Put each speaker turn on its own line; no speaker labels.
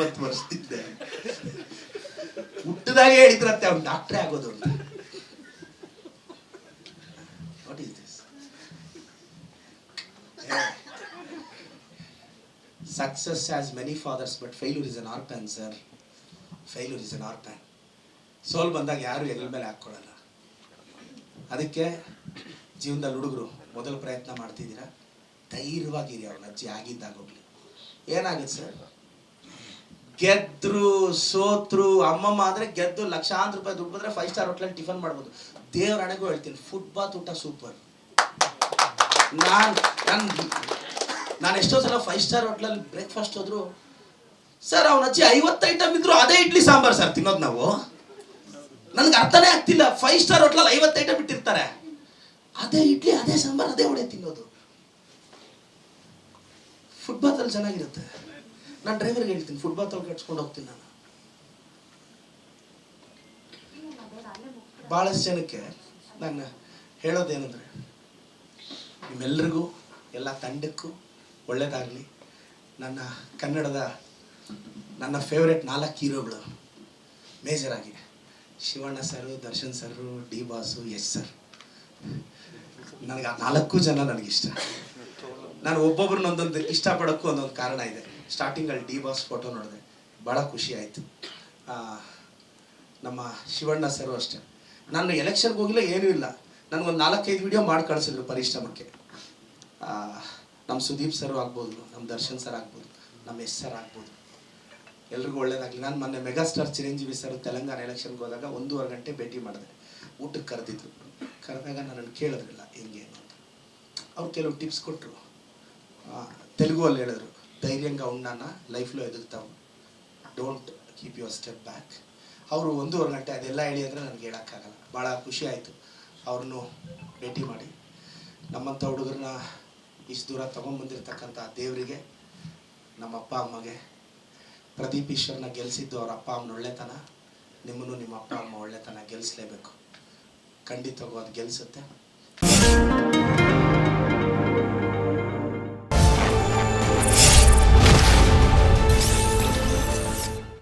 19 ವರ್ಷದಿದ್ದೆ. ಹುಟ್ಟದಾಗೆ ಹೇಳಿದ್ರಂತೆ ಅವ್ನು ಡಾಕ್ಟ್ರೇ ಆಗೋದು ಅಂತ. What is this? Success has many fathers, but failure is an orphan, sir. Failure is an orphan. ಸೋಲ್ ಬಂದಾಗ ಯಾರು ಹೆಗಲ ಮೇಲೆ ಹಾಕ್ಕೊಳ್ಳಲ್ಲ. ಅದಕ್ಕೆ ಜೀವನದಲ್ಲಿ ಹುಡುಗರು ಮೊದಲು ಪ್ರಯತ್ನ ಮಾಡ್ತಿದ್ದೀರಾ, ಧೈರ್ಯವಾಗಿರಿ. ಅವ್ರನ್ನ ಅಜ್ಜಿ ಆಗಿದ್ದಾಗೋಗ್ಲಿ. ಏನಾಗುತ್ತೆ ಸರ್, ಗೆದ್ರು ಸೋತ್ರು, ಅಮ್ಮಮ್ಮ ಅಂದರೆ ಗೆದ್ದು ಲಕ್ಷಾಂತರ ರೂಪಾಯಿ ದುಡ್ಡು ಬಂದರೆ 5 ಸ್ಟಾರ್ ಹೋಟ್ಲಲ್ಲಿ ಟಿಫನ್ ಮಾಡ್ಬೋದು. ದೇವ್ರ ಹಣೆಗೂ ಹೇಳ್ತೀನಿ, ಫುಟ್ಬಾತ್ ಊಟ ಸೂಪರ್. ನಾನು ಎಷ್ಟೋ ಸಲ 5 ಸ್ಟಾರ್ ಹೋಟ್ಲಲ್ಲಿ ಬ್ರೇಕ್ಫಾಸ್ಟ್ ಹೋದ್ರು, ಸರ್ ಅವನ ಅಜ್ಜಿ 50 ಐಟಮ್ ಇದ್ರು ಅದೇ ಇಡ್ಲಿ ಸಾಂಬಾರ್ ಸರ್ ತಿನ್ನೋದು ನಾವು. ನನ್ಗೆ ಅರ್ಥನೇ ಆಗ್ತಿಲ್ಲ. 5 ಸ್ಟಾರ್ ಹೋಟ್ಲಲ್ಲಿ 50 ಐಟಮ್ ಇಟ್ಟಿರ್ತಾರೆ, ಅದೇ ಇಡ್ಲಿ ಅದೇ ಸಾಂಬಾರ್ ಅದೇ ವಡೆ ತಿನ್ನೋದು. ಫುಟ್ಬಾತಲ್ಲಿ ಚೆನ್ನಾಗಿರುತ್ತೆ. ನಾನು ಡ್ರೈವರ್ಗೆ ಹೇಳ್ತೀನಿ, ಫುಟ್ಬಾತಲ್ಲಿ ಕಟ್ಸ್ಕೊಂಡು ಹೋಗ್ತೀನಿ. ನಾನು ಭಾಳಷ್ಟು ಜನಕ್ಕೆ ನಾನು ಹೇಳೋದೇನೆಂದರೆ, ನಿಮ್ಮೆಲ್ರಿಗೂ ಎಲ್ಲ ತಂಡಕ್ಕೂ ಒಳ್ಳೇದಾಗಲಿ. ನನ್ನ ಕನ್ನಡದ ನನ್ನ ಫೇವ್ರೆಟ್ 4 ಹೀರೋಗಳು ಮೇಜರಾಗಿ ಶಿವಣ್ಣ ಸರು, ದರ್ಶನ್ ಸರು, ಡಿ ಬಾಸು, ಎಸ್ ಸರ್. ನನಗೆ ಆ 4 ಜನ ನನಗಿಷ್ಟ. ನಾನು ಒಬ್ಬೊಬ್ರನ್ನ ಒಂದೊಂದು ಇಷ್ಟಪಡೋಕ್ಕೂ ಒಂದೊಂದು ಕಾರಣ ಇದೆ. ಸ್ಟಾರ್ಟಿಂಗಲ್ಲಿ ಡಿ ಬಾಸ್ ಫೋಟೋ ನೋಡಿದೆ, ಭಾಳ ಖುಷಿ ಆಯಿತು. ನಮ್ಮ ಶಿವಣ್ಣ ಸರು ಅಷ್ಟೇ. ನಾನು ಎಲೆಕ್ಷನ್ಗೆ ಹೋಗಿಲ್ಲ, ಏನೂ ಇಲ್ಲ, ನನಗೊಂದು 4-5 ವಿಡಿಯೋ ಮಾಡಿ ಕಳಿಸಿದ್ರು ಪರಿಶ್ರಮಕ್ಕೆ. ನಮ್ಮ ಸುದೀಪ್ ಸರ್ ಆಗ್ಬೋದು, ನಮ್ಮ ದರ್ಶನ್ ಸರ್ ಆಗ್ಬೋದು, ನಮ್ಮ ಎಸ್ ಸರ್ ಆಗ್ಬೋದು, ಎಲ್ರಿಗೂ ಒಳ್ಳೇದಾಗಲಿ. ನಾನು ಮೊನ್ನೆ ಮೆಗಾಸ್ಟಾರ್ ಚಿರಂಜೀವಿ ಸರ್ ತೆಲಂಗಾಣ ಎಲೆಕ್ಷನ್ಗೆ ಹೋದಾಗ 1.5 ಗಂಟೆ ಭೇಟಿ ಮಾಡಿದೆ. ಊಟಕ್ಕೆ ಕರೆದಿದ್ರು. ಕರೆದಾಗ ನನ್ನನ್ನು ಕೇಳಿದ್ರಿಲ್ಲ ಹೆಂಗೆ ಅಂತ. ಅವ್ರು ಕೆಲವು ಟಿಪ್ಸ್ ಕೊಟ್ಟರು. ತೆಲುಗುವಲ್ಲಿ ಹೇಳಿದ್ರು, ಧೈರ್ಯಂగా ఉన్నానా, ಲೈಫ್లో ಎದುಗ್ತಾವು, don't keep your step back. ಅವರು 1.5 ಗಂಟೆ ಅದೆಲ್ಲ ಹೇಳಿ ಅಂದರೆ ನನಗೆ ಹೇಳೋಕ್ಕಾಗಲ್ಲ. ಭಾಳ ಖುಷಿ ಆಯಿತು ಅವ್ರನ್ನೂ ಭೇಟಿ ಮಾಡಿ. ನಮ್ಮಂಥ ಹುಡುಗರನ್ನ ಇಷ್ಟು ದೂರ ತೊಗೊಂಬಂದಿರ್ತಕ್ಕಂಥ ದೇವರಿಗೆ, ನಮ್ಮ ಅಪ್ಪ ಅಮ್ಮಗೆ, ಪ್ರದೀಪ್ ಈಶ್ವರನ್ನ ಗೆಲ್ಲಿಸಿದ್ದು ಅವ್ರ ಅಪ್ಪ ಅಮ್ಮನ ಒಳ್ಳೆತನ. ನಿಮ್ಮನ್ನು ನಿಮ್ಮ ಅಪ್ಪ ಅಮ್ಮ ಒಳ್ಳೆತನ ಗೆಲ್ಲಿಸಲೇಬೇಕು. ಖಂಡಿತವಾಗೂ ಅದು ಗೆಲ್ಲಿಸುತ್ತೆ.